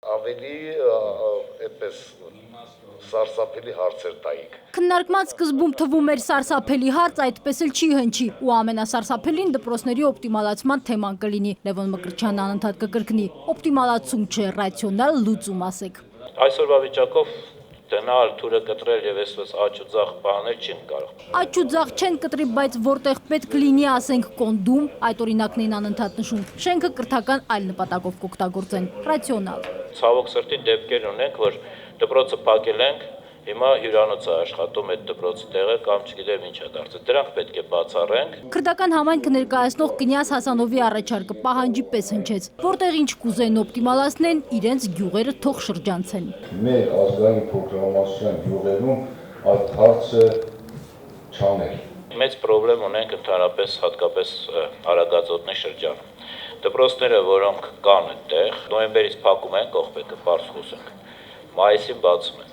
Ավելի այդպես սարսափելի հարցեր տայիք։ Քննարկման սկզբում թվում էր սարսափելի հարց, այդպես էլ չի հնչի, ու ամենասարսափելին դպրոցների օպտիմալացման թեման կլինի։ Լևոն Մկրտչյանն անընդհատ կկրկնի. օպտիմալացում չէ, ռացիոնալ լուծում ասեք։ Այսօրվա վիճակով դնալ, թուրը կտրել եւ այսպես աճ ու ձախ բաներ չեն կարող։ Աճ ու ձախ չեն կտրի, բայց որտեղ պետք լինի, ասենք, կոնդում, այդ օրինակներին անընդհատ նշում, շենքը կրթական այլ նպատակով կօգտագործեն, ռացիոնալ։ Ցավոք սրտի դեպքեր ունենք, որ դպրոցը փակել ենք, հիմա հյուրանոց է աշխատում այդ դպրոցի տեղը կամ չգիտեմ ինչ է դարձել։ Դրանք պետք է բացառենք։ Քրդական համայնքը ներկայացնող Կնյազ Հասանովի առաջարկը պահանջի պես հնչեց, որտեղ ինչ կուզեն օպտիմալացնեն, իրենց գյուղերը թող շրջանցեն։ Մեր ազգային փոքրամասնության գյուղերում այդ հարցը չաներ։ Մեծ խնդրեմ ունենք ընդհանրապես հատկապես Արագածոտնի շրջանում։ Դպրոցները, որոնք կան այդտեղ, նոյեմբերից փակում են, կողպետը պարզ խոսենք, մայիսին բացում են։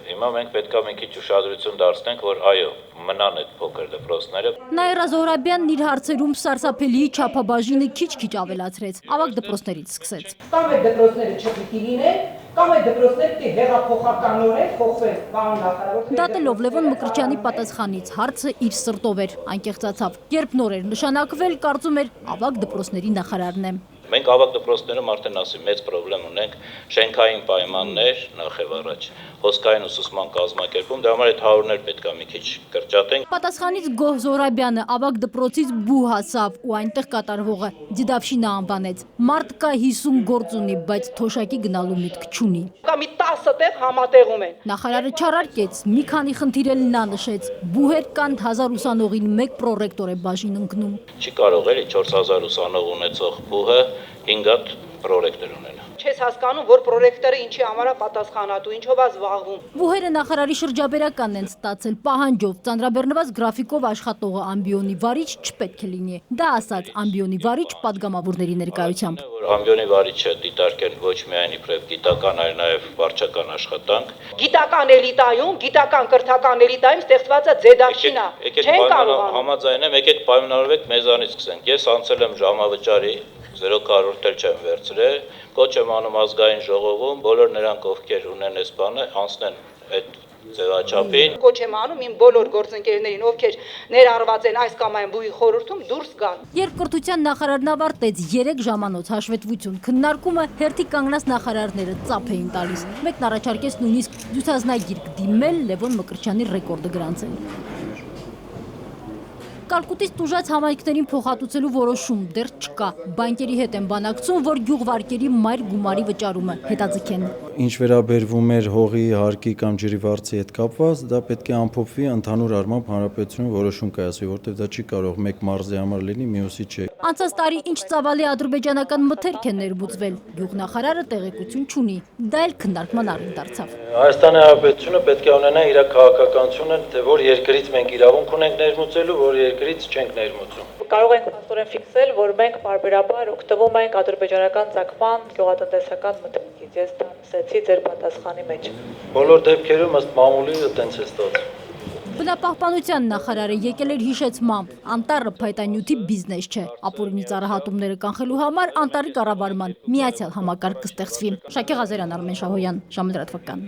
Հիմա մենք պետք է մի քիչ ուշադրություն դարձնենք, որ այո, մնան այդ փոքր դպրոցները։ Նաիրա Զոհրաբյանն իր հարցերում սարսափելի չափաբաժինը քիչ-քիչ ավելացրեց, ավագ դպրոցներից սկսեց։ Կամ այդ դպրոցները չպիտի լինեն, կամ այդ դպրոցները պիտի հեղափոխականորեն փոխվեն, պարոն նախարար։ Դատելով Լևոն Մկրտչյանի պատասխանից հարցը իր սրտով էր, անկեղծացավ։ Երբ նոր էր նշանակվել, կարծում էր ավագ դպրոցների նախարարն է։ Մենք ավագ դպրոցներում արդեն ասի մեծ խնդրեմ ունենք շենքային պայմաններ նախ եւ առաջ, հոսքային ուսուցման կազմակերպում, դրա համար այդ հարուրներ պետք է մի քիչ կրճատենք։ Պատասխանից գոհ Զոհրաբյանը ավագ դպրոցից բու հասավ ու այնտեղ կատարվողը Դիդավշինը անվանեց։ Մարդ կա 50 գործ ունի, բայց թոշակի գնալու միտք չունի։ Կամ 10 տեղ համատեղում են։ Նախարարը չարարկեց, մի քանի խնդիր էլ նա նշեց։ Բուհեր կան 1000 ուսանողին մեկ պրոռեկտոր է բաժին ընկնում։ Չի կարող էլի 4000 ուսանող ունեցող բուհը 5 հատ պրոռեկտոր ունենա։ Չես հասկանում, որ պրոռեկտորը ինչի համար է պատասխանատու, ինչով է զբաղվում։ Բուհերը նախարարի շրջաբերականն են ստացել պահանջով, ծանրաբեռնված գրաֆիկով աշխատողը ամբիոնի վարիչ չպետք է լինի։ Դա ասաց ամբիոնի վարիչ պատգամավորների ներկայությամբ։ Ամբիոնի վարիչը դիտարկեն ոչ միայն իբրև գիտական, այլ նաև վարչական աշխատանք։ Գիտական էլիտայում, գիտական կրթական էլիտայում ստեղծված է ձեդավշինա։ Չեն կարողանում։ Համաձայնեմ, եկեք պայմանավորվեք մեզանից սկսենք։ Ես անցել եմ ժամավճարի 0-ը չեմ վերցրել, կոչ եմ անում ազգային ժողովում, բոլոր նրանք, ովքեր ունեն այս բանը, անցնեն այդ ձևաչափին։ Կոչ եմ անում իմ բոլոր գործընկերներին, ովքեր ներառված են այս կամ այն բուհի խորհրդում, դուրս գան։ Երբ կրթության նախարարն ավարտեց 3 ժամանոց հաշվետվություն քննարկումը, հերթի կանգնած նախարարները ծափ էին տալիս։ Մեկն առաջարկեց նույնիսկ ցուցազնագիր դիմել Լևոն Մկրտչյանի ռեկորդը գրանցել։ Կալկուտից տուժած համայնքներին փոխհատուցելու որոշում դեռ չկա։ Բանկերի հետ են բանակցում, որ գյուղվարկերի մայր գումարի վճարումը հետաձգեն։ Ինչ վերաբերվում էր հողի, հարկի կամ ջրի վարձի հետ կապված, դա պետք է ամփոփվի ընդհանուր առմամբ հանրապետությունը որոշում կայացվի, որտեղ դա չի կարող մեկ մարզի համար լինի, մյուսի չէ։ Անցած տարի ինչ ծավալի ադրբեջանական մթերք են ներմուծվել, գյուղնախարարը տեղեկություն չունի։ Դա էլ քննարկման առիթ դարձավ։ Հայաստանի Հանրապետությունը պետք է ունենա իր քաղաքականությունը, թե որ երկրից մենք իրավունք ունենք ներմուծելու, որ երկրից չենք ներմուծում։ Կարող ենք փաստորեն ֆիքսել, որ մենք բարբերաբար օգտվում ենք ադրբեջանական ցակման գյուղատնտեսական մթերքից։ Ես դա ասեցի ձեր պատասխանի մեջ։ Բոլոր դեպքերում ըստ մամուլի այդտենց է ստացվում։ Բնապահպանության նախարարը եկել էր հիշեցմամբ, անտառը փայտանյութի բիզնես չէ։ Ապօրինի ծառահատումները կանխելու համար անտառի կառավարման միացյալ համակարգ կստեղծվի։ Շակե Ղազարյան, Արմեն Շահոյան, ժամը լրատվական։